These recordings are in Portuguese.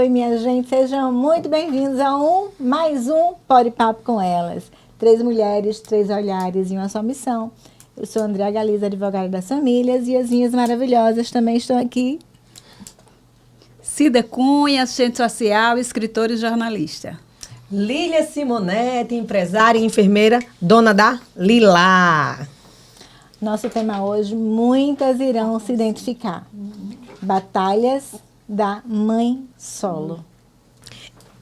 Oi, minha gente, sejam muito bem-vindos a mais um Pode Papo com Elas. 3 mulheres, 3 olhares e uma só missão. Eu sou Andréa Galiza, advogada das famílias, e as minhas maravilhosas também estão aqui. Cida Cunha, assistente social, escritora e jornalista. Lília Simonete, empresária e enfermeira, dona da Lilá. Nosso tema hoje, muitas irão se identificar. Batalhas da mãe solo.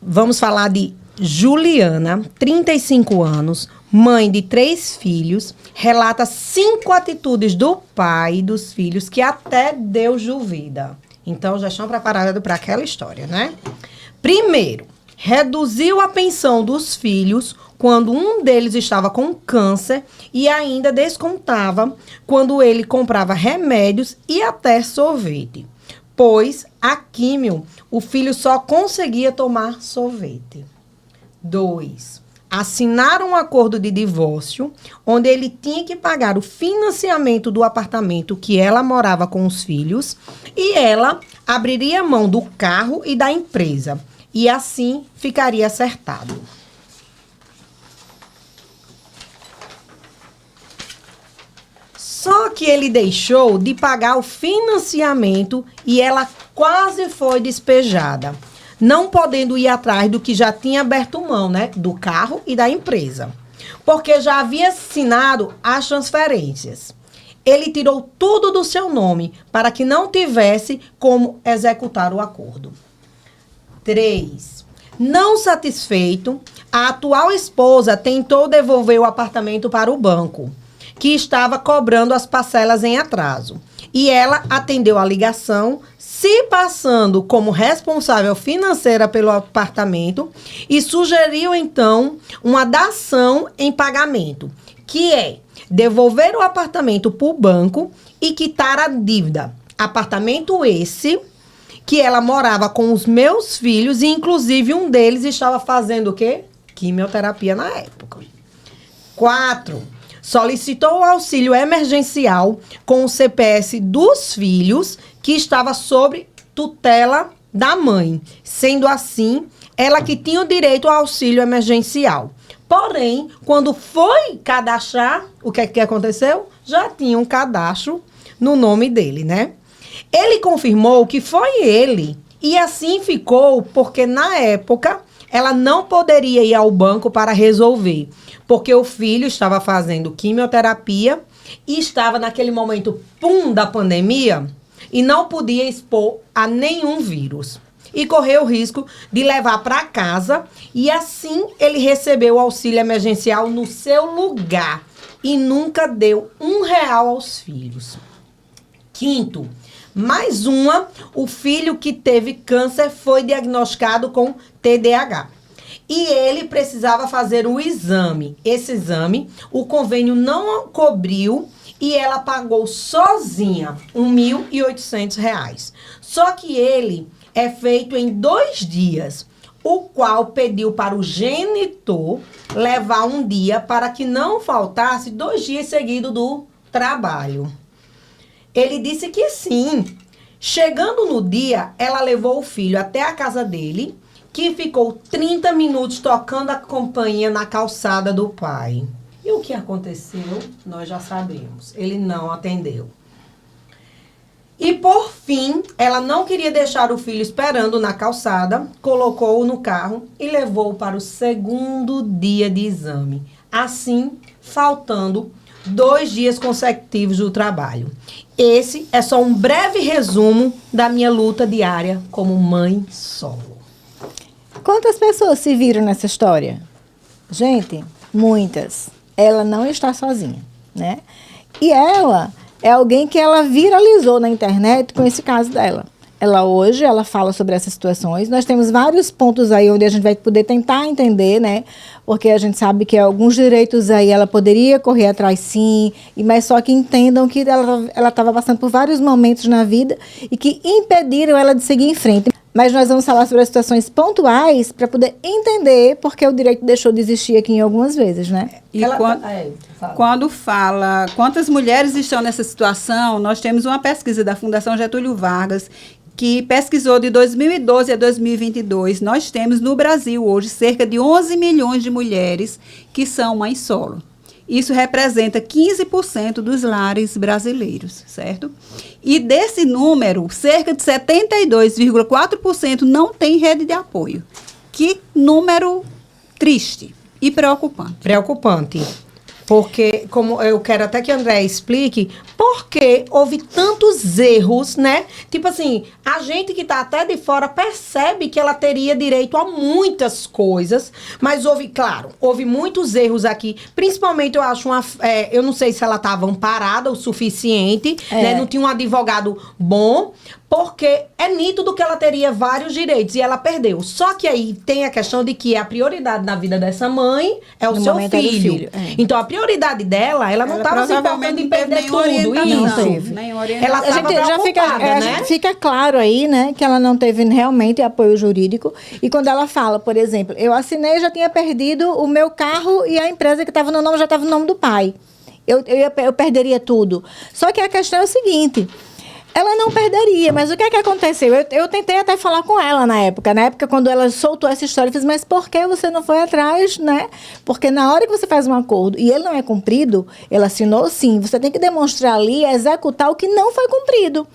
Vamos falar de Juliana, 35 anos, mãe de 3 filhos, relata 5 atitudes do pai e dos filhos que até deu vida. Então, já estão preparados para aquela história, né? Primeiro, reduziu a pensão dos filhos quando um deles estava com câncer e ainda descontava quando ele comprava remédios e até sorvete. Pois a químio, o filho só conseguia tomar sorvete. 2. Assinar um acordo de divórcio, onde ele tinha que pagar o financiamento do apartamento que ela morava com os filhos e ela abriria mão do carro e da empresa. E assim ficaria acertado. Só que ele deixou de pagar o financiamento e ela quase foi despejada, não podendo ir atrás do que já tinha aberto mão, né? Do carro e da empresa. Porque já havia assinado as transferências. Ele tirou tudo do seu nome para que não tivesse como executar o acordo. 3. Não satisfeito, a atual esposa tentou devolver o apartamento para o banco, que estava cobrando as parcelas em atraso. E ela atendeu a ligação, se passando como responsável financeira pelo apartamento e sugeriu, então, uma dação em pagamento, que é devolver o apartamento para o banco e quitar a dívida. Apartamento esse que ela morava com os meus filhos e, inclusive, um deles estava fazendo o quê? Quimioterapia na época. 4. Solicitou o auxílio emergencial com o CPS dos filhos, que estava sob tutela da mãe. Sendo assim, ela que tinha o direito ao auxílio emergencial. Porém, quando foi cadastrar, o que aconteceu? Já tinha um cadastro no nome dele, né? Ele confirmou que foi ele. E assim ficou, porque na época ela não poderia ir ao banco para resolver, porque o filho estava fazendo quimioterapia e estava naquele momento, da pandemia, e não podia expor a nenhum vírus. E correu o risco de levar para casa, e assim ele recebeu o auxílio emergencial no seu lugar e nunca deu R$1 aos filhos. 5. Mais o filho que teve câncer foi diagnosticado com TDAH. E ele precisava fazer o exame. Esse exame, o convênio não cobriu e ela pagou sozinha R$1.800. Só que ele é feito em 2 dias, o qual pediu para o genitor levar um dia para que não faltasse 2 dias seguidos do trabalho. Ele disse que sim. Chegando no dia, ela levou o filho até a casa dele, que ficou 30 minutos tocando a campainha na calçada do pai. E o que aconteceu, nós já sabemos. Ele não atendeu. E, por fim, ela não queria deixar o filho esperando na calçada, colocou-o no carro e levou-o para o 2º dia de exame. Assim, faltando 2 dias consecutivos do trabalho. Esse é só um breve resumo da minha luta diária como mãe solo. Quantas pessoas se viram nessa história? Gente, muitas. Ela não está sozinha, né? E ela é alguém que ela viralizou na internet com esse caso dela. Hoje ela fala sobre essas situações. Nós temos vários pontos aí onde a gente vai poder tentar entender, né? Porque a gente sabe que alguns direitos aí ela poderia correr atrás sim, mas só que entendam que ela estava passando por vários momentos na vida e que impediram ela de seguir em frente. Mas nós vamos falar sobre as situações pontuais para poder entender porque o direito deixou de existir aqui em algumas vezes, né? E quando fala quantas mulheres estão nessa situação, nós temos uma pesquisa da Fundação Getúlio Vargas que pesquisou de 2012 a 2022, nós temos no Brasil hoje cerca de 11 milhões de mulheres que são mães solo. Isso representa 15% dos lares brasileiros, certo? E desse número, cerca de 72,4% não tem rede de apoio. Que número triste e preocupante. Preocupante. Porque, como eu quero até que a André explique, porque houve tantos erros, né? Tipo assim, a gente que tá até de fora percebe que ela teria direito a muitas coisas, mas houve muitos erros aqui. Principalmente, eu acho, eu não sei se ela estava amparada o suficiente, né? Não tinha um advogado bom, porque é nítido que ela teria vários direitos e ela perdeu. Só que aí tem a questão de que a prioridade na vida dessa mãe é o seu filho. Então, a prioridade dela, ela não estava se importando em perder tudo. Isso. Ela estava preocupada, né? Fica claro aí, né, que ela não teve realmente apoio jurídico. E quando ela fala, por exemplo, eu assinei, já tinha perdido o meu carro e a empresa que estava no nome já estava no nome do pai. Eu perderia tudo. Só que a questão é o seguinte... Ela não perderia, mas o que é que aconteceu? Eu tentei até falar com ela na época. Na época, quando ela soltou essa história, eu fiz, mas por que você não foi atrás, né? Porque na hora que você faz um acordo e ele não é cumprido, ela assinou sim, você tem que demonstrar ali, executar o que não foi cumprido.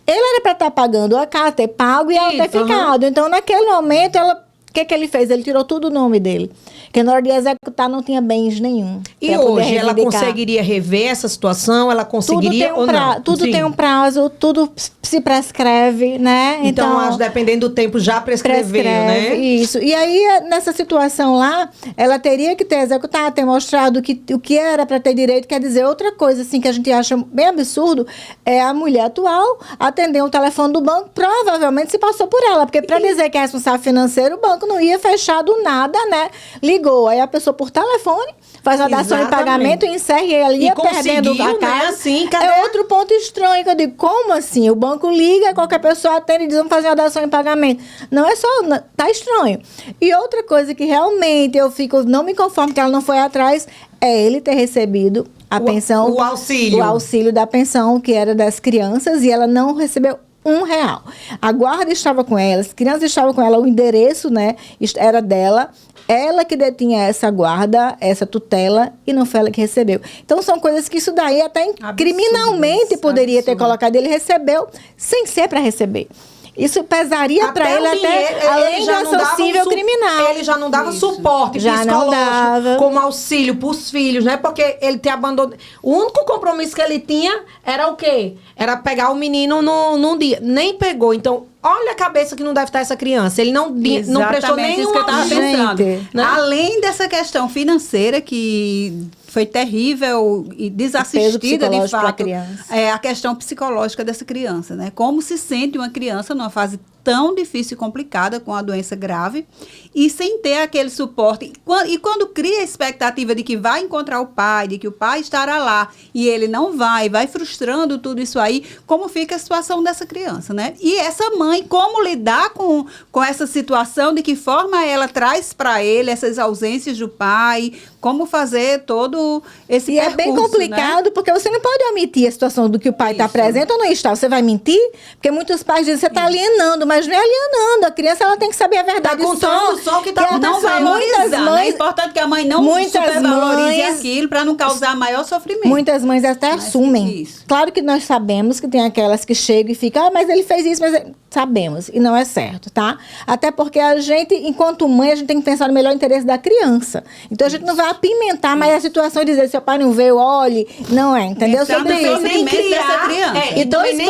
Ele era para estar pagando a casa, ter pago e ela ter ficado. Então, naquele momento, o que ele fez? Ele tirou tudo o nome dele. Porque na hora de executar não tinha bens nenhum. E hoje ela conseguiria rever essa situação? Ela conseguiria ou não? Tudo tem um prazo, tudo se prescreve, né? Então acho que dependendo do tempo já prescreveu, né? Isso. E aí, nessa situação lá, ela teria que ter executado, ter mostrado o que era para ter direito. Quer dizer, outra coisa assim que a gente acha bem absurdo é a mulher atual atender o telefone do banco, provavelmente se passou por ela. Porque para dizer que é responsável financeiro, o banco não ia fechar do nada, né? Ligou, aí a pessoa por telefone faz a dação de pagamento e encerra e ela ia perdendo a casa. Né? Assim, é outro ponto estranho que eu digo, como assim? O banco liga, qualquer pessoa atende e diz, vamos fazer uma dação de pagamento. Não é só, tá estranho. E outra coisa que realmente eu não me conformo que ela não foi atrás, é ele ter recebido a pensão. O auxílio. O auxílio da pensão, que era das crianças, e ela não recebeu R$1. A guarda estava com ela, as crianças estavam com ela, o endereço, né, era dela, ela que detinha essa guarda, essa tutela, e não foi ela que recebeu. Então, são coisas que isso daí até criminalmente poderia ter colocado. Ele recebeu sem ser para receber. Isso pesaria para ele até além do acessível criminal. Ele já não dava suporte psicológico como auxílio para os filhos, né? Porque ele te abandonou. O único compromisso que ele tinha era o quê? Era pegar o menino num dia. Nem pegou. Então, olha a cabeça que não deve estar essa criança. Ele não prestou nenhum isso que eu estava pensando. Né? Além dessa questão financeira que foi terrível e desassistida, de fato, é a questão psicológica dessa criança, né? Como se sente uma criança numa fase tão difícil e complicada, com a doença grave, e sem ter aquele suporte. E quando cria a expectativa de que vai encontrar o pai, de que o pai estará lá, e ele não vai frustrando tudo isso aí, como fica a situação dessa criança, né? E essa mãe, como lidar com essa situação, de que forma ela traz para ele essas ausências do pai, como fazer todo esse percurso, é bem complicado, né? Porque você não pode omitir a situação do que o pai está presente ou não está. Você vai mentir? Porque muitos pais dizem, você está alienando, mas não é alienando. A criança, ela tem que saber a verdade. Só que está não valorizando. É importante que a mãe não supervalorize aquilo para não causar maior sofrimento. Muitas mães até assumem. Claro que nós sabemos que tem aquelas que chegam e ficam, mas ele fez isso, mas sabemos. E não é certo, tá? Até porque a gente, enquanto mãe, a gente tem que pensar no melhor interesse da criança. Então, a gente não vai apimentar mais a situação e dizer, seu pai não veio, olhe. Não é, entendeu? Sobre isso. Nem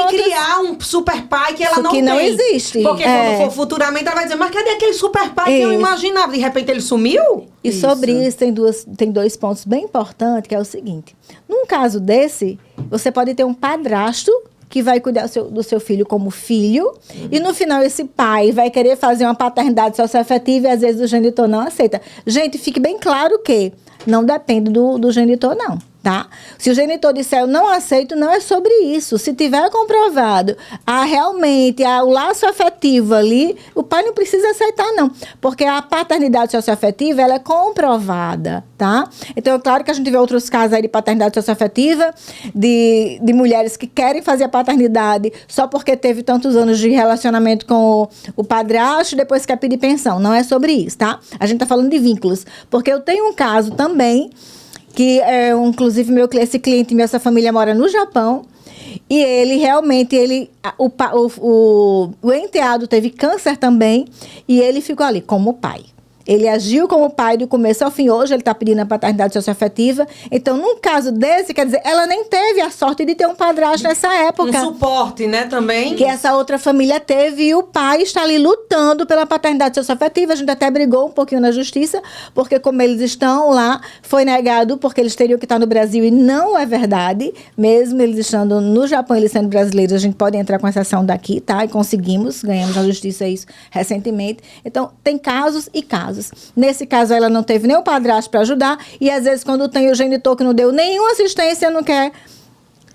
criar um super pai que ela não tem. Que não existe. Porque quando for futuramente, ela vai dizer, mas cadê aquele super pai que eu imaginava? De repente, ele sumiu? E sobre isso, tem dois pontos bem importantes, que é o seguinte. Num caso desse, você pode ter um padrasto que vai cuidar do seu filho como filho, e no final esse pai vai querer fazer uma paternidade socioafetiva e às vezes o genitor não aceita. Gente, fique bem claro que não depende do genitor, não. Tá? Se o genitor disser eu não aceito, não é sobre isso. Se tiver comprovado realmente o laço afetivo ali, o pai não precisa aceitar, não. Porque a paternidade socioafetiva, ela é comprovada, tá? Então, é claro que a gente vê outros casos aí de paternidade socioafetiva, de mulheres que querem fazer a paternidade só porque teve tantos anos de relacionamento com o padrasto e depois quer pedir pensão. Não é sobre isso, tá? A gente tá falando de vínculos. Porque eu tenho um caso também que, inclusive, esse cliente meu, essa família mora no Japão, e ele realmente, o enteado teve câncer também, e ele ficou ali como pai. Ele agiu como pai do começo ao fim. Hoje ele está pedindo a paternidade socioafetiva. Então, num caso desse, quer dizer, ela nem teve a sorte de ter um padrasto nessa época. Um suporte, né, também. Que essa outra família teve, e o pai está ali lutando pela paternidade socioafetiva. A gente até brigou um pouquinho na justiça, porque como eles estão lá, foi negado, porque eles teriam que estar no Brasil, e não é verdade. Mesmo eles estando no Japão, eles sendo brasileiros, a gente pode entrar com essa ação daqui, tá? E conseguimos, ganhamos na justiça isso recentemente. Então, tem casos e casos. Nesse caso, ela não teve nem o padrasto para ajudar, e às vezes, quando tem o genitor que não deu nenhuma assistência, não quer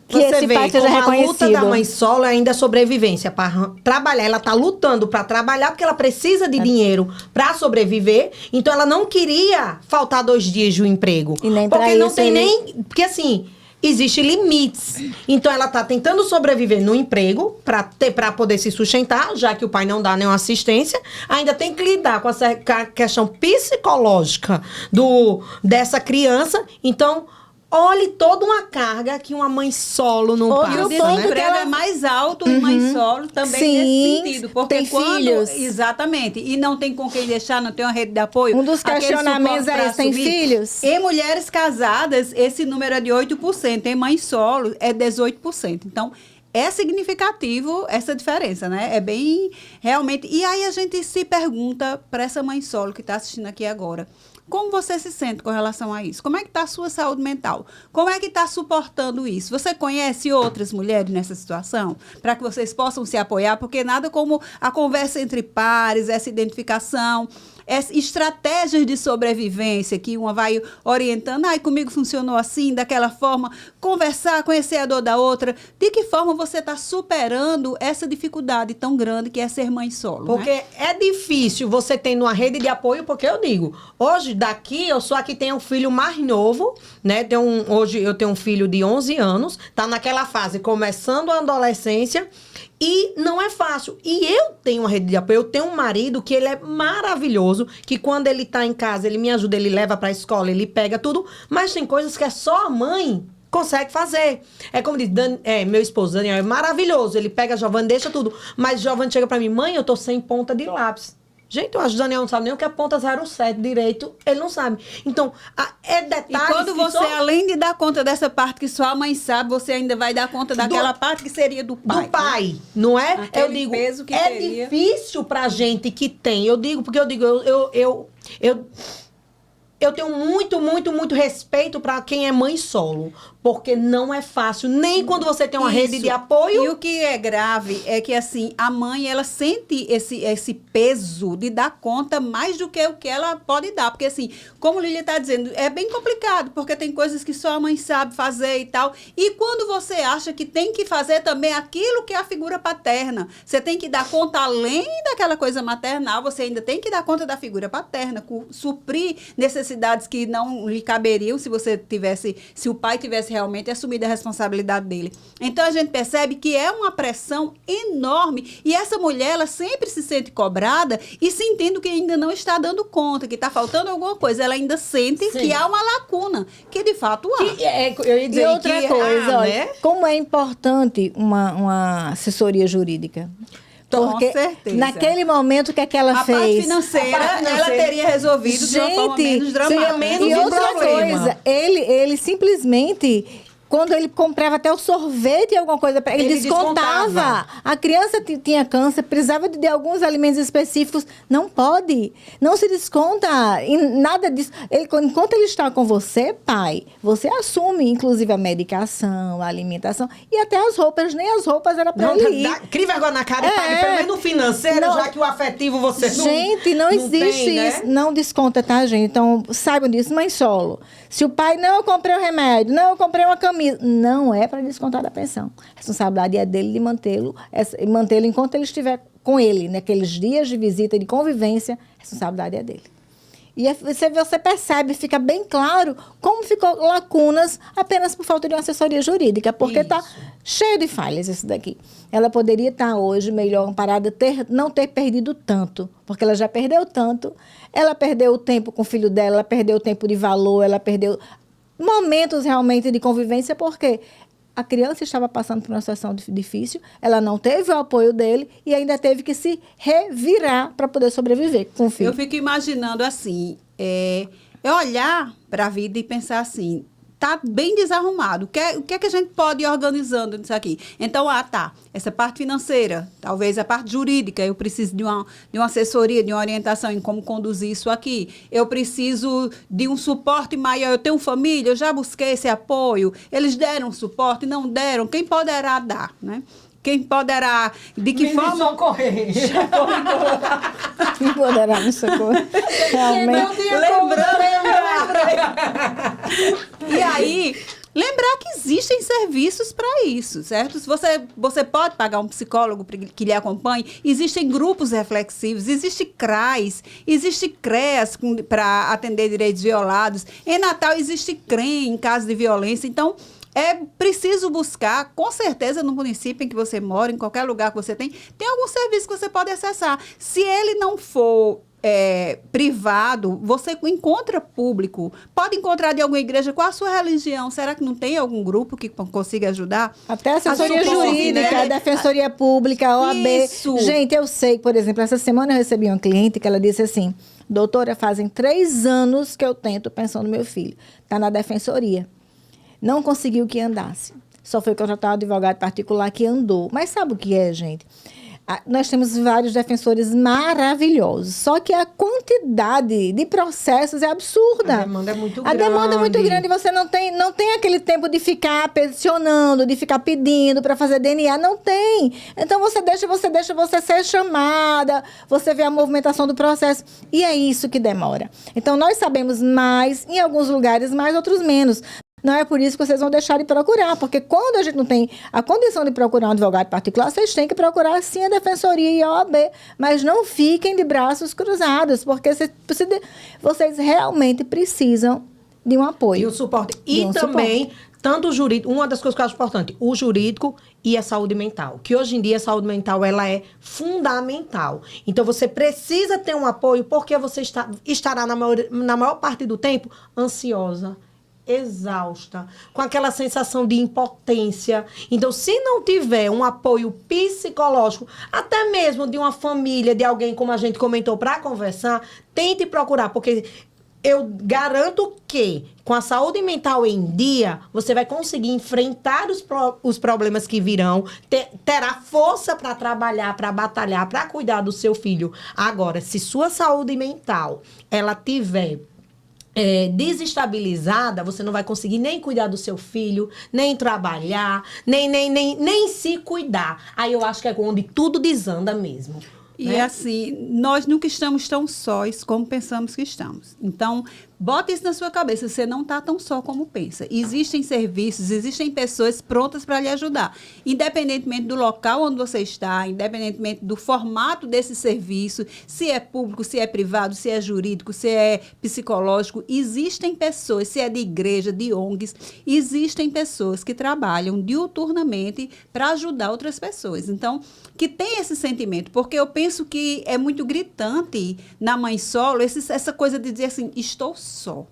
que esse pai seja reconhecido. A luta da mãe solo ainda é sobrevivência. Para trabalhar, ela está lutando para trabalhar porque ela precisa de dinheiro para sobreviver. Então, ela não queria faltar 2 dias do emprego. E nem porque não tem nem... Porque assim... Existem limites. Então, ela está tentando sobreviver no emprego para poder se sustentar, já que o pai não dá nenhuma assistência. Ainda tem que lidar com a questão psicológica dessa criança. Então, olhe toda uma carga que uma mãe solo não passa. E o desemprego é mais alto em mãe solo também. Sim, nesse sentido. Porque tem filhos. Exatamente. E não tem com quem deixar, não tem uma rede de apoio. Um dos questionamentos é esse, tem filhos? Em mulheres casadas, esse número é de 8%. Em mãe solo, é 18%. Então, é significativo essa diferença, né? É bem, realmente... E aí a gente se pergunta para essa mãe solo que está assistindo aqui agora... Como você se sente com relação a isso? Como é que está a sua saúde mental? Como é que está suportando isso? Você conhece outras mulheres nessa situação? Para que vocês possam se apoiar, porque nada como a conversa entre pares, essa identificação, estratégias de sobrevivência que uma vai orientando, comigo funcionou assim, daquela forma, conversar, conhecer a dor da outra. De que forma você está superando essa dificuldade tão grande que é ser mãe solo? Porque é difícil você tendo uma rede de apoio, porque eu digo, hoje daqui, eu sou a que tenho um filho mais novo, né? Hoje eu tenho um filho de 11 anos, tá naquela fase, começando a adolescência, e não é fácil. E eu tenho uma rede de apoio, eu tenho um marido que ele é maravilhoso, que quando ele tá em casa, ele me ajuda, ele leva pra escola, ele pega tudo, mas tem coisas que é só a mãe consegue fazer. É como diz, meu esposo, Daniel, é maravilhoso, ele pega a Giovana, deixa tudo, mas Giovana chega pra mim, mãe, eu tô sem ponta de lápis. Gente, eu acho que o Daniel não sabe nem o que é ponta 07 direito, ele não sabe. Então, é detalhes. E quando você, além de dar conta dessa parte que só a mãe sabe, você ainda vai dar conta daquela parte que seria do pai. Do pai, né? Não é? Aquele eu digo, peso que é teria. Difícil pra gente que tem. Eu digo, porque eu tenho muito, muito, muito respeito para quem é mãe solo. Porque não é fácil, nem quando você tem uma rede de apoio. E o que é grave é que, assim, a mãe, ela sente esse peso de dar conta mais do que o que ela pode dar. Porque, assim, como Lília está dizendo, é bem complicado, porque tem coisas que só a mãe sabe fazer e tal. E quando você acha que tem que fazer também aquilo que é a figura paterna, você tem que dar conta, além daquela coisa maternal, você ainda tem que dar conta da figura paterna, suprir necessidades que não lhe caberiam se o pai tivesse realmente assumido a responsabilidade dele. Então, a gente percebe que é uma pressão enorme, e essa mulher, ela sempre se sente cobrada e sentindo que ainda não está dando conta, que está faltando alguma coisa. Ela ainda sente que há uma lacuna, que de fato há. Eu ia dizer, e outra coisa, olha, né? Como é importante uma assessoria jurídica. Porque com certeza. Naquele momento, o que é que ela fez? A parte financeira, ela teria resolvido de uma forma menos dramática. E outra coisa, ele simplesmente, quando ele comprava até o sorvete, alguma coisa para ele descontava. A criança tinha câncer, precisava de alguns alimentos específicos. Não pode. Não se desconta em nada disso. Enquanto ele está com você, pai, você assume, inclusive, a medicação, a alimentação e até as roupas. Nem as roupas era para ele ir. Crie vergonha na cara e pague pelo menos no financeiro, já que o afetivo você Gente, não existe tem, isso. Né? Não desconta, tá, gente? Então, saibam disso, mãe solo. Se o pai, não, eu comprei um remédio, não, eu comprei uma camisa, não é para descontar da pensão. A responsabilidade é dele de mantê-lo enquanto ele estiver com ele, naqueles dias de visita e de convivência, a responsabilidade é dele. E você percebe, fica bem claro como ficou lacunas apenas por falta de uma assessoria jurídica, porque está cheio de falhas isso daqui. Ela poderia estar hoje melhor amparada, não ter perdido tanto, porque ela já perdeu tanto. Ela perdeu o tempo com o filho dela, ela perdeu o tempo de valor, ela perdeu momentos realmente de convivência, porque a criança estava passando por uma situação difícil, ela não teve o apoio dele e ainda teve que se revirar para poder sobreviver com o filho. Eu fico imaginando assim, é olhar para a vida e pensar assim, tá bem desarrumado, o que é que a gente pode ir organizando nisso aqui? Então, essa parte financeira, talvez a parte jurídica, eu preciso de uma assessoria, de uma orientação em como conduzir isso aqui. Eu preciso de um suporte maior, eu tenho família, eu já busquei esse apoio, eles deram suporte, não deram, quem poderá dar, né? Quem poderá, de que forma... socorrer. Quem poderá me socorrer. Realmente. E aí, lembrar que existem serviços para isso, certo? Se você pode pagar um psicólogo que lhe acompanhe, existem grupos reflexivos, existe CRAS, existe CREAS para atender direitos violados, em Natal existe CREM em caso de violência, então... É preciso buscar, com certeza, no município em que você mora, em qualquer lugar que você tem algum serviço que você pode acessar. Se ele não for privado, você encontra público. Pode encontrar de alguma igreja. Qual a sua religião? Será que não tem algum grupo que consiga ajudar? Até a assessoria jurídica, né? Defensoria Pública, a OAB. Isso. Gente, eu sei, por exemplo, essa semana eu recebi uma cliente que ela disse assim, doutora, fazem 3 anos que eu tento pensão no meu filho. Está na defensoria. Não conseguiu que andasse. Só foi contratar um advogado particular que andou. Mas sabe o que é, gente? Nós temos vários defensores maravilhosos. Só que a quantidade de processos é absurda. A demanda é muito grande. A demanda é muito grande. Você não tem aquele tempo de ficar peticionando, de ficar pedindo para fazer DNA. Não tem. Então, você deixa você ser chamada, você vê a movimentação do processo. E é isso que demora. Então, nós sabemos mais, em alguns lugares mais, outros menos. Não é por isso que vocês vão deixar de procurar, porque quando a gente não tem a condição de procurar um advogado particular, vocês têm que procurar sim a Defensoria e a OAB, mas não fiquem de braços cruzados, porque vocês realmente precisam de um apoio. E um suporte. E também, tanto o jurídico, uma das coisas que eu acho importante, o jurídico e a saúde mental, que hoje em dia a saúde mental ela é fundamental. Então, você precisa ter um apoio, porque você estará na maior parte do tempo ansiosa, exausta, com aquela sensação de impotência. Então, se não tiver um apoio psicológico, até mesmo de uma família, de alguém, como a gente comentou, para conversar, tente procurar, porque eu garanto que, com a saúde mental em dia, você vai conseguir enfrentar os problemas que virão, terá força para trabalhar, para batalhar, para cuidar do seu filho. Agora, se sua saúde mental, ela tiver desestabilizada, você não vai conseguir nem cuidar do seu filho, nem trabalhar, nem se cuidar. Aí eu acho que é onde tudo desanda mesmo. E assim, nós nunca estamos tão sós como pensamos que estamos. Então, bota isso na sua cabeça, você não está tão só como pensa. Existem serviços, existem pessoas prontas para lhe ajudar. Independentemente do local onde você está, independentemente do formato desse serviço, se é público, se é privado, se é jurídico, se é psicológico, existem pessoas, se é de igreja, de ONGs, existem pessoas que trabalham diuturnamente para ajudar outras pessoas. Então, que tem esse sentimento, porque eu penso que é muito gritante na mãe solo essa coisa de dizer assim, estou só.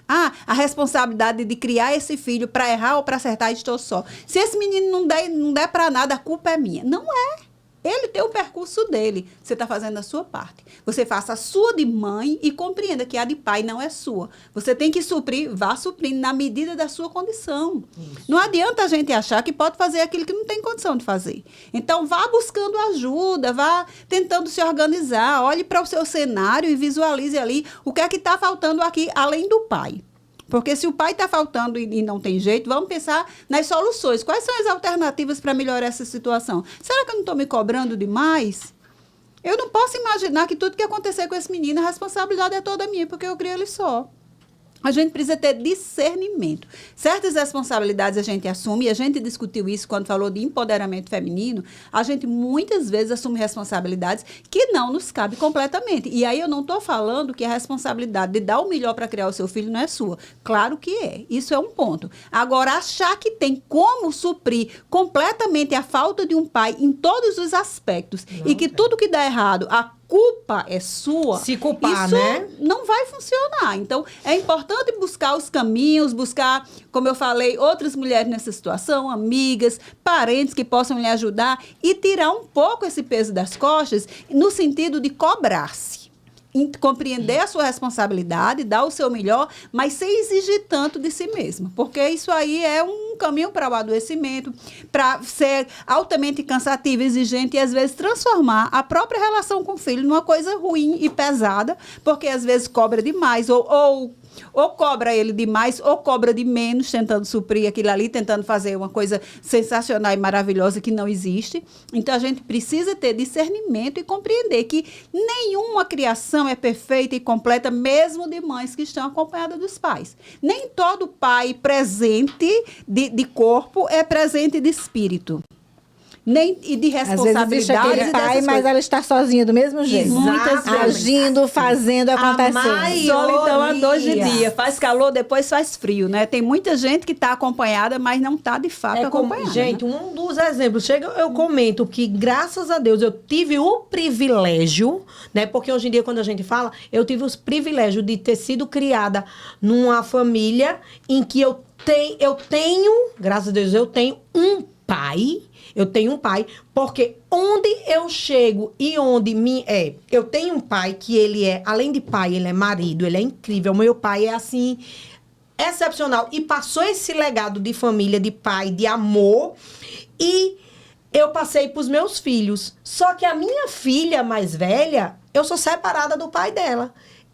A responsabilidade de criar esse filho para errar ou para acertar, estou só. Se esse menino não der para nada, a culpa é minha. Não é. Ele tem o percurso dele. Você está fazendo a sua parte. Você faça a sua de mãe e compreenda que a de pai não é sua. Você tem que suprir, vá suprindo na medida da sua condição. Isso. Não adianta a gente achar que pode fazer aquilo que não tem condição de fazer. Então, vá buscando ajuda, vá tentando se organizar, olhe para o seu cenário e visualize ali o que é que está faltando aqui, além do pai. Porque se o pai está faltando e não tem jeito, vamos pensar nas soluções. Quais são as alternativas para melhorar essa situação? Será que eu não estou me cobrando demais? Eu não posso imaginar que tudo que acontecer com esse menino, a responsabilidade é toda minha, porque eu criei ele só. A gente precisa ter discernimento. Certas responsabilidades a gente assume, e a gente discutiu isso quando falou de empoderamento feminino, a gente muitas vezes assume responsabilidades que não nos cabe completamente. E aí eu não estou falando que a responsabilidade de dar o melhor para criar o seu filho não é sua. Claro que é. Isso é um ponto. Agora, achar que tem como suprir completamente a falta de um pai em todos os aspectos e que tudo que dá errado, a culpa é sua, se culpar, isso né? não vai funcionar. Então, é importante buscar os caminhos, buscar, como eu falei, outras mulheres nessa situação, amigas, parentes que possam lhe ajudar e tirar um pouco esse peso das costas no sentido de cobrar-se. Compreender a sua responsabilidade, dar o seu melhor, mas sem exigir tanto de si mesma, porque isso aí é um caminho para o adoecimento, para ser altamente cansativo, exigente e às vezes transformar a própria relação com o filho numa coisa ruim e pesada, porque às vezes cobra demais ou cobra ele demais ou cobra de menos, tentando suprir aquilo ali, tentando fazer uma coisa sensacional e maravilhosa que não existe. Então, a gente precisa ter discernimento e compreender que nenhuma criação é perfeita e completa, mesmo de mães que estão acompanhadas dos pais. Nem todo pai presente de corpo é presente de espírito. Nem e de responsabilidade. Às vezes aquele pai, mas ela está sozinha do mesmo jeito. Muitas vezes. Agindo, fazendo, acontecendo. Solidão a 2 de dia. Faz calor, depois faz frio, né? Tem muita gente que está acompanhada, mas não está de fato acompanhada. Gente, um dos exemplos, eu comento que, graças a Deus, eu tive o privilégio, né? Porque hoje em dia, quando a gente fala, eu tive o privilégio de ter sido criada numa família em que eu tenho, graças a Deus, eu tenho um pai. Eu tenho um pai, porque onde eu chego e onde eu tenho um pai que ele é, além de pai, ele é marido, ele é incrível. Meu pai é assim, excepcional. E passou esse legado de família, de pai, de amor. E eu passei para os meus filhos. Só que a minha filha mais velha, eu sou separada do pai dela.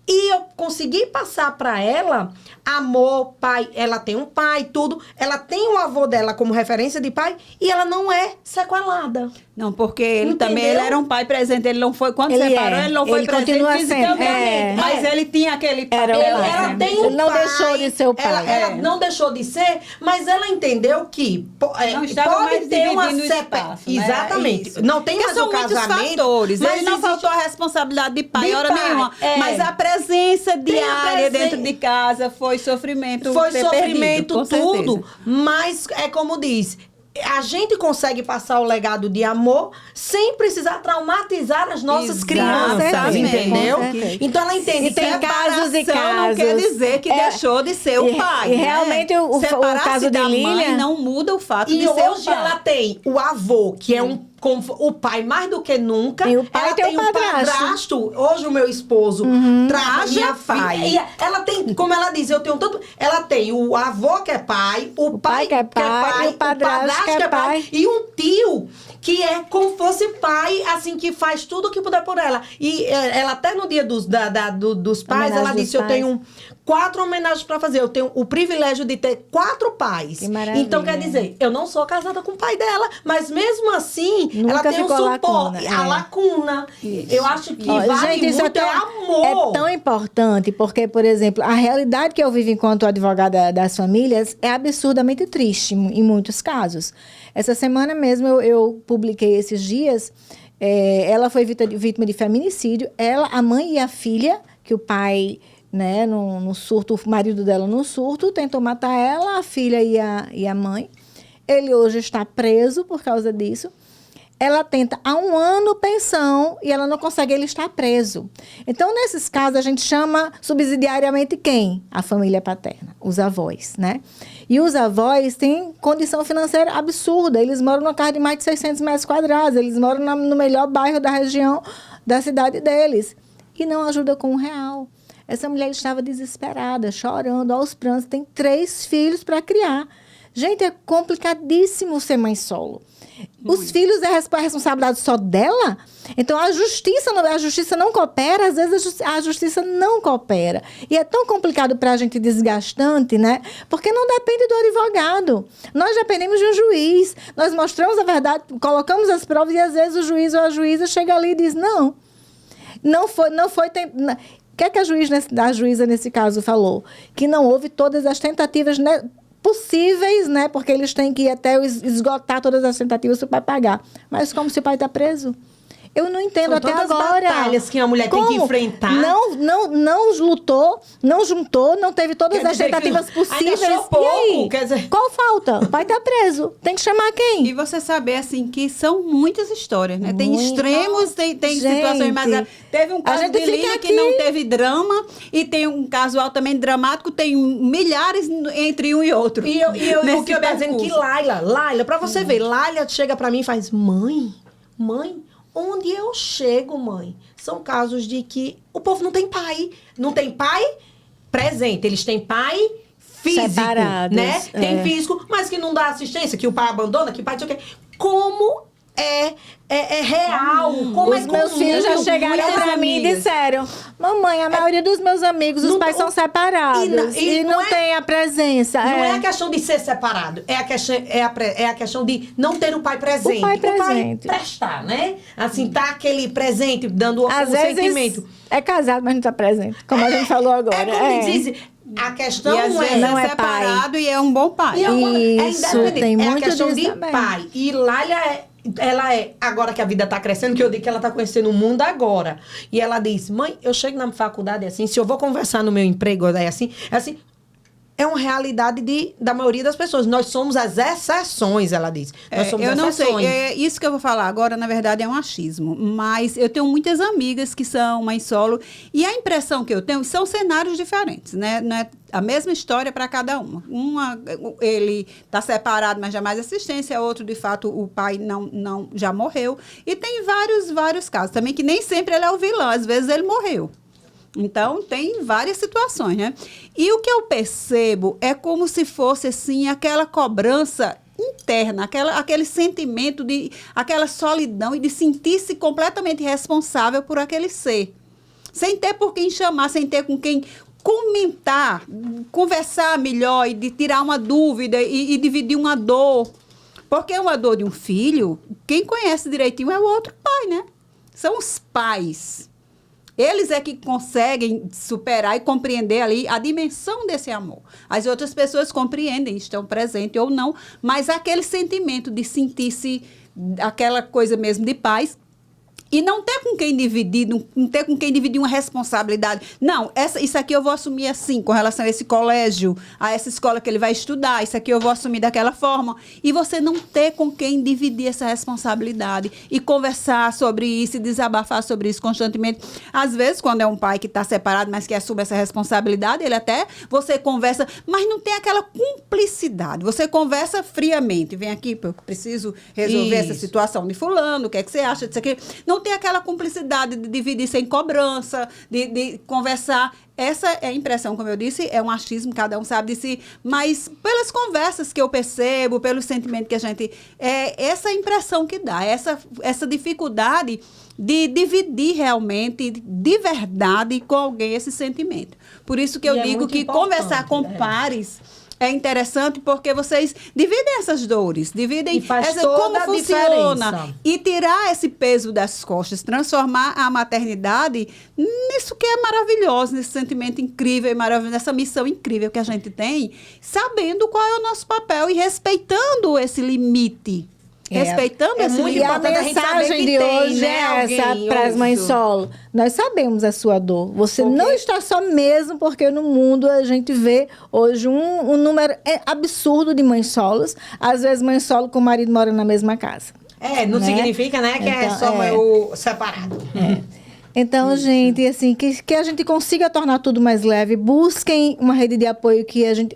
E eu consegui passar para ela amor, pai. Ela tem um pai, tudo. Ela tem o avô dela como referência de pai e ela não é sequelada. Não, porque ele também ele era um pai presente. Ele não foi, quando ele separou, ele não foi presente fisicamente. Mas ele tinha aquele pai. Ela tem um ele não deixou de ser o pai. Ela não deixou de ser, mas ela entendeu que pode ter uma espaço, né? Exatamente. Isso. Não tem mais são o casamento. Muitos fatores. Mas ele não faltou a responsabilidade de pai, hora nenhuma. Mas a presença diária dentro de casa foi sofrimento. Foi sofrimento, perdido, tudo. Mas é como diz. A gente consegue passar o legado de amor sem precisar traumatizar as nossas crianças, entendeu? Então ela entende que tem casos e casos. Não quer dizer que deixou de ser o pai. E realmente o caso de Lília não muda o fato de ser o pai. E hoje ela tem o avô, que é o pai mais do que nunca. E o pai tem o padrasto. Hoje o meu esposo traja pai. E ela tem, como ela diz, eu tenho tanto. Ela tem o avô que é pai, o pai que é pai, e o padrasto que é pai. E um tio que é como fosse pai, assim, que faz tudo o que puder por ela. E ela até no dia dos pais, ela disse, eu tenho 4 homenagens para fazer. Eu tenho o privilégio de ter 4 pais. Que maravilha. Então, quer dizer, eu não sou casada com o pai dela, mas mesmo assim, nunca ela tem um suporte. A lacuna. Eu acho que vale gente, muito amor. É tão importante, porque, por exemplo, a realidade que eu vivo enquanto advogada das famílias é absurdamente triste, em muitos casos. Essa semana mesmo, eu publiquei esses dias, ela foi vítima de feminicídio, ela, a mãe e a filha, que o pai, né, no surto, o marido dela no surto, tentou matar ela, a filha e a mãe. Ele hoje está preso por causa disso. ela tenta há 1 ano pensão e ela não consegue, ele está preso. Então, nesses casos, a gente chama subsidiariamente quem? A família paterna, os avós, né? E os avós têm condição financeira absurda. Eles moram numa casa de mais de 600 metros quadrados, eles moram no melhor bairro da região da cidade deles. E não ajuda com R$1. Essa mulher estava desesperada, chorando aos prantos, tem 3 filhos para criar. Gente, é complicadíssimo ser mãe solo. Muito. Os filhos é a responsabilidade só dela? Então, a justiça não coopera, às vezes a justiça não coopera. E é tão complicado para a gente, desgastante, né? Porque não depende do advogado. Nós dependemos de um juiz. Nós mostramos a verdade, colocamos as provas e, às vezes, o juiz ou a juíza chega ali e diz, não foi... O que é que a juíza, nesse caso, falou? Que não houve todas as tentativas, né, possíveis, né? Porque eles têm que ir até esgotar todas as tentativas para o pai pagar. Mas como se o pai está preso? Eu não entendo até agora. São todas batalhas que a mulher tem que enfrentar. Não lutou, não juntou, não teve todas as tentativas possíveis. Ainda achou pouco, e aí? Quer dizer... Qual falta? O pai está preso. Tem que chamar quem? E você saber, assim, que são muitas histórias, né? Tem extremos, tem situações mais... Teve um caso de Lili que não teve drama, e tem um caso altamente dramático, tem milhares entre um e outro. E o que eu tô dizendo que Laila, pra você ver, Laila chega pra mim e faz, mãe, onde eu chego, mãe? São casos de que o povo não tem pai. Não tem pai presente. Eles têm pai físico, separados, né? Tem físico, mas que não dá assistência, que o pai abandona, que o pai... Como é real. Como os meus filhos já chegaram pra mim e disseram, mamãe, a maioria dos meus amigos, os pais são separados. E não tem a presença. Não é a questão de ser separado. É a questão de não ter o pai presente. O pai presente. Prestar, né? Assim, tá aquele presente, dando o sentimento. É casado, mas não tá presente. Como a gente falou agora. É como dizem. A questão não é separado pai. E é um bom pai. Isso, tem muito a questão de também. Pai. E Lália ela agora que a vida tá crescendo, que eu digo que ela tá conhecendo o mundo agora. E ela diz, mãe, eu chego na faculdade assim, se eu vou conversar no meu emprego, é assim, é uma realidade da maioria das pessoas. Nós somos as exceções, ela diz. Nós somos eu não exceções. sei, isso que eu vou falar agora, na verdade, é um achismo. Mas eu tenho muitas amigas que são mães solo, e a impressão que eu tenho são cenários diferentes, né? Não é a mesma história para cada uma. Ele está separado, mas jamais assistência. Outro, de fato, o pai não já morreu. E tem vários casos também, que nem sempre ele é o vilão. Às vezes ele morreu. Então, tem várias situações, né? E o que eu percebo é como se fosse, assim, aquela cobrança interna, aquele sentimento de... aquela solidão e de sentir-se completamente responsável por aquele ser. Sem ter por quem chamar, sem ter com quem comentar, conversar melhor e de tirar uma dúvida e dividir uma dor. Porque uma dor de um filho, quem conhece direitinho é o outro pai, né? São os pais. Eles é que conseguem superar e compreender ali a dimensão desse amor. As outras pessoas compreendem, estão presentes ou não, mas aquele sentimento de sentir-se aquela coisa mesmo de paz e não ter com quem dividir, não ter com quem dividir uma responsabilidade. Não, isso aqui eu vou assumir assim, com relação a esse colégio, a essa escola que ele vai estudar, isso aqui eu vou assumir daquela forma. E você não ter com quem dividir essa responsabilidade e conversar sobre isso e desabafar sobre isso constantemente. Às vezes, quando é um pai que está separado, mas que assume essa responsabilidade, você conversa, mas não tem aquela cumplicidade. Você conversa friamente. Vem aqui, eu preciso resolver essa situação de fulano, o que é que você acha disso aqui? Não tem aquela cumplicidade de dividir sem cobrança, de conversar. Essa é a impressão, como eu disse, é um achismo, cada um sabe de si, mas pelas conversas que eu percebo, pelo sentimento que a gente... É essa impressão que dá, essa dificuldade de dividir realmente, de verdade, com alguém esse sentimento. Por isso que eu digo que conversar com pares... É interessante porque vocês dividem essas dores, dividem como funciona e tirar esse peso das costas, transformar a maternidade nisso que é maravilhoso, nesse sentimento incrível e maravilhoso, nessa missão incrível que a gente tem, sabendo qual é o nosso papel e respeitando esse limite. Respeitando esse limite. E a mensagem de hoje é essa para as mães solo. Nós sabemos a sua dor. Você não está só mesmo, porque no mundo a gente vê hoje um número absurdo de mães solos. Às vezes mãe solo com o marido mora na mesma casa. Não né? significa, né, que é Então, só o separado. Então, gente, assim, que a gente consiga tornar tudo mais leve. Busquem uma rede de apoio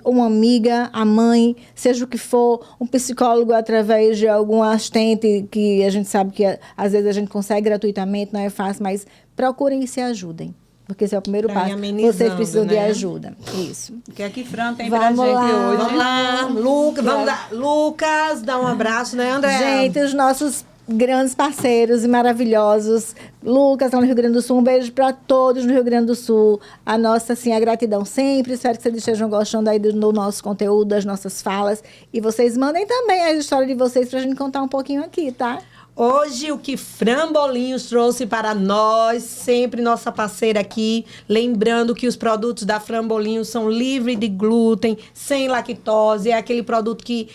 uma amiga, a mãe, seja o que for, um psicólogo através de algum assistente que a gente sabe que às vezes a gente consegue gratuitamente, não é fácil, mas procurem e se ajudem. Porque esse é o primeiro passo. Vocês precisam de ajuda. Isso. O que é que Fran tem Vamos pra gente lá. hoje? Vamos lá, Lucas, vamos lá. Lucas, dá um abraço, né, André? Gente, os nossos grandes parceiros e maravilhosos. Lucas, lá no Rio Grande do Sul. Um beijo para todos no Rio Grande do Sul. A nossa, assim, a gratidão sempre. Espero que vocês estejam gostando aí do nosso conteúdo, das nossas falas. E vocês mandem também a história de vocês pra gente contar um pouquinho aqui, tá? Hoje, o que Fran Bolinhos trouxe para nós, sempre nossa parceira aqui. Lembrando que os produtos da Fran Bolinhos são livres de glúten, sem lactose. É aquele produto que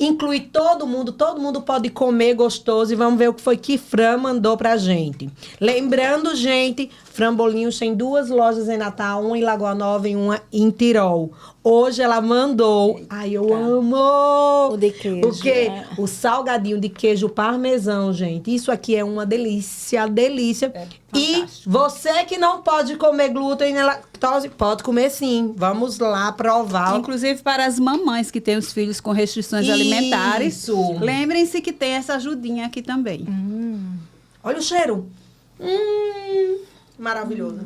inclui todo mundo pode comer gostoso. E vamos ver o que foi que Fran mandou pra gente. Lembrando, gente, Fran Bolinhos tem 2 lojas em Natal, uma em Lagoa Nova e uma em Tirol. Hoje ela mandou. Ai, eu amo! O de queijo. O quê? O salgadinho de queijo parmesão, gente. Isso aqui é uma delícia, delícia. E você que não pode comer glúten e lactose, pode comer sim. Vamos lá provar. Inclusive para as mamães que têm os filhos com restrições alimentares. Lembrem-se que tem essa ajudinha aqui também. Olha o cheiro. Maravilhoso.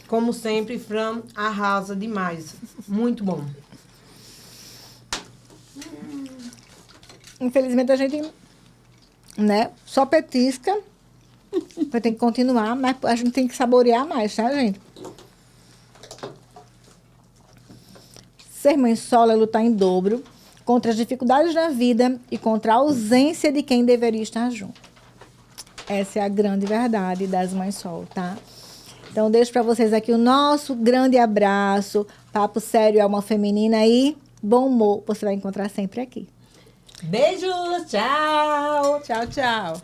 Como sempre, Fran arrasa demais. Muito bom. Infelizmente, a gente, né, só petisca. Vai ter que continuar, mas a gente tem que saborear mais, tá, gente? Ser mãe solo é lutar em dobro contra as dificuldades da vida e contra a ausência de quem deveria estar junto. Essa é a grande verdade das mães solo, tá? Então, deixo para vocês aqui o nosso grande abraço. Papo sério, alma feminina e bom humor. Você vai encontrar sempre aqui. Beijos, tchau! Tchau, tchau.